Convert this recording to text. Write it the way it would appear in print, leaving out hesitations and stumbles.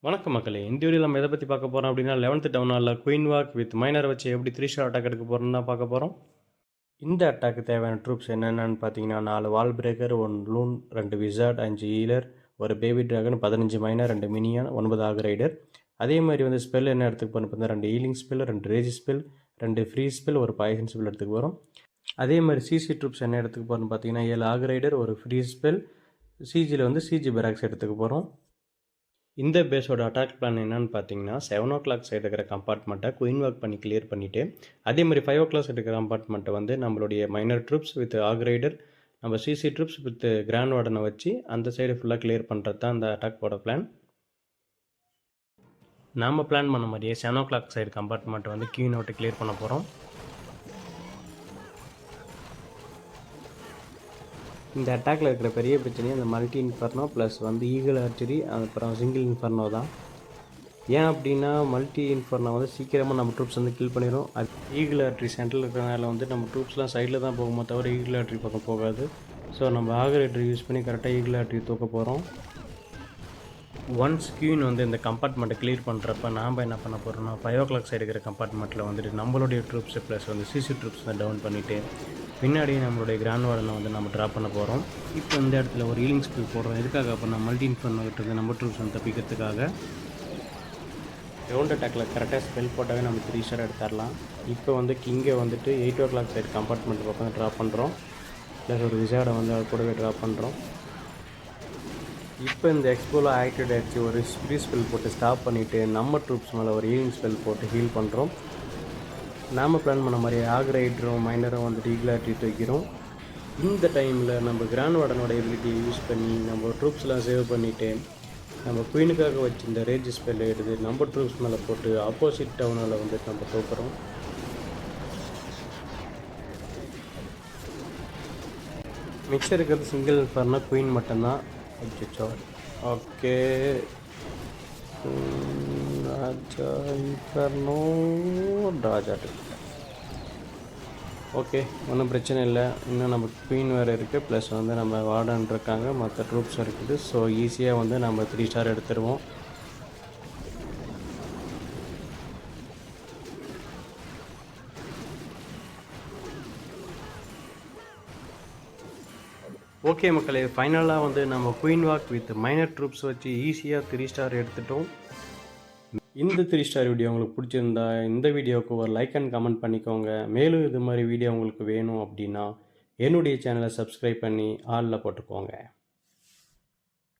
வணக்கம் மக்களே. இந்த வீடியோல நம்ம எதை பத்தி பார்க்க போறோம் அப்படின்னா, 11th டவுன் ஹால்ல குயின் வாக் வித் மைனர் வச்சு எப்படி 3 ஸ்டார் அட்டாக் எடுக்க போறோம்னு தான் பார்க்க போறோம். இந்த அட்டாக்கு தேவையான ட்ரூப்ஸ் என்னென்னு பார்த்தீங்கன்னா, 4 வால் பிரேக்கர், 1 லூன், 2 விசார்ட், 5 ஹீலர், ஒரு பேபி டிராகன், 15 மைனர், 2 மினியான், 9 ஆக் ரைடர். அதே மாதிரி வந்து ஸ்பெல் என்ன எடுத்துக்க போறோம் பார்த்தீங்கன்னா, 2 healing spell, 2 rage spell, 2 free spell, ஒரு பாய்சன் ஸ்பெல் எடுத்துக்க போறோம். அதே மாதிரி சிசி ட்ரூப்ஸ் என்ன எடுத்துக்க போறோம்னு பார்த்தீங்கன்னா, 7 ஆக் ரைடர், ஒரு ஃப்ரீ ஸ்பெல், சிஜியில் வந்து சிஜி பெராக்ஸ் எடுத்துக்க போகிறோம். இந்த பேஸோட அட்டாக் பிளான் என்னன்னு பார்த்தீங்கன்னா, 7 o'clock சைடு இருக்கிற கம்பார்ட்மெண்ட்டை குயின் வாக் பண்ணி கிளியர் பண்ணிவிட்டு, அதே மாதிரி 5 o'clock சைடு இருக்கிற கம்பார்ட்மெண்ட்டை வந்து நம்மளுடைய மைனர் ட்ரூப்ஸ் வித் ஆக் ரைடர், நம்ம சிசி ட்ரூப்ஸ் வித் கிராண்ட் வார்டனை வச்சு அந்த சைடு ஃபுல்லாக கிளியர் பண்ணுறது தான் அந்த அட்டாக்கோட பிளான். நாம் பிளான் பண்ண மாதிரியே 7 o'clock சைடு கம்பார்ட்மெண்ட்டை வந்து கியூன் அவுட்டு கிளியர் பண்ண போகிறோம். இந்த அட்டாக்ல இருக்கிற பெரிய பிரச்சனையே அந்த மல்டி இன்ஃபர்னோ ப்ளஸ் வந்து ஈகிள் ஆர்ச்சரி, அப்புறம் சிங்கிள் இன்ஃபர்னோ தான். ஏன் அப்படின்னா, மல்டி இன்ஃபர்னோ வந்து சீக்கிரமாக நம்ம ட்ரூப்ஸ் வந்து கில் பண்ணிடும். அது ஈகிள் ஆர்ட்ரி சென்டரில் இருக்கிறனால வந்து நம்ம ட்ரூப்ஸ்லாம் சைடில் தான் போகுமோ தவிர ஈகிள் ஆர்ட்ரி பக்கம் போகாது. ஸோ நம்ம ஆகரேட்டர் யூஸ் பண்ணி கரெக்டாக ஈகிள் ஆர்ட்ரி தூக்க போகிறோம். ஒன்ஸ் கியூன் வந்து இந்த கம்பார்ட்மெண்ட்டை கிளியர் பண்ணுறப்ப நாம் என்ன பண்ண போகிறோம்னா, 5 o'clock சைடு இருக்கிற கம்பார்ட்மெண்ட்டில் வந்துட்டு நம்மளுடைய ட்ரூப்ஸ் ப்ளஸ் வந்து சிசி ட்ரூப்ஸ் தான் டவுன் பண்ணிவிட்டு பின்னாடி நம்மளுடைய கிராண்ட் வார்டனை வந்து நம்ம ட்ராப் பண்ண போகிறோம். இப்போ இந்த இடத்துல ஒரு ஹீலிங் ஸ்கில் போடுறோம். எதுக்காக அப்படின்னா, மல்டி இன்ஃபர்னோகிட்ட இருந்து நம்ம ட்ரூப்ஸ் வந்து தப்பிக்கிறதுக்காக. ரவுண்ட் அட்டாக்கில் கரெக்டாக ஸ்பெல் போட்டாவே நம்ம 3 ஸ்டார் எடுத்துடலாம். இப்போ வந்து கிங்கை வந்துட்டு 8 o'clock சைடு கம்பார்ட்மெண்ட் பக்கம் ட்ராப் பண்ணுறோம். ப்ளஸ் ஒரு விசார்டை வந்து அது கூடவே ட்ராப் பண்ணுறோம். இப்போ இந்த எக்ஸ்போவில் ஆக்டிவேட் ஆகிடுச்சு. ஒரு ஃப்ரீ ஸ்பெல் போட்டு ஸ்டாப் பண்ணிவிட்டு நம்ம ட்ரூப்ஸ் மேலே ஒரு ஹீலிங் ஸ்பெல் போட்டு ஹீல் பண்ணுறோம். நாம் பிளான் பண்ண மாதிரி ஆக் ரைடரும் மைனரும் வந்துட்டு ஈகிள் ஆர்ட்ரி தூக்கிறோம். இந்த டைமில் நம்ம கிராண்ட் வார்டனோட எபிலிட்டியை யூஸ் பண்ணி நம்ம ட்ரூப்ஸ்லாம் சேவ் பண்ணிவிட்டு நம்ம குயினுக்காக வச்சு இந்த ரேஜ் ஸ்பெல் எடுத்து நம்ம ட்ரூப்ஸ் மேலே போட்டு ஆப்போசிட் டவுனில் வந்துட்டு நம்ம தூக்குறோம். மிக்சர் இருக்கிறது சிங்கிள் இன்ஃபர்னா குயின் மட்டும்தான். ஓகே, ராஜா இன்ஃபர்னோ ராஜாட்டு. ஓகே, ஒன்றும் பிரச்சனை இல்லை. இன்னும் நம்ம குயின் வேறு இருக்குது, ப்ளஸ் வந்து நம்ம வார்டன் இருக்காங்க, மற்ற ட்ரூப்ஸ் இருக்குது. ஸோ ஈஸியாக வந்து நம்ம 3 ஸ்டார் எடுத்துருவோம். ஓகே மக்களே, ஃபைனலாக வந்து நம்ம queen walk with minor troops வச்சு ஈஸியாக 3 ஸ்டார் எடுத்துட்டோம். இந்த 3 ஸ்டார் வீடியோ உங்களுக்கு பிடிச்சிருந்தா இந்த வீடியோவுக்கு ஒரு லைக் அண்ட் கமெண்ட் பண்ணிக்கோங்க. மேலும் இது மாதிரி வீடியோ உங்களுக்கு வேணும் அப்படின்னா என்னுடைய சேனலை சப்ஸ்கிரைப் பண்ணி ஆலில் போட்டுக்கோங்க.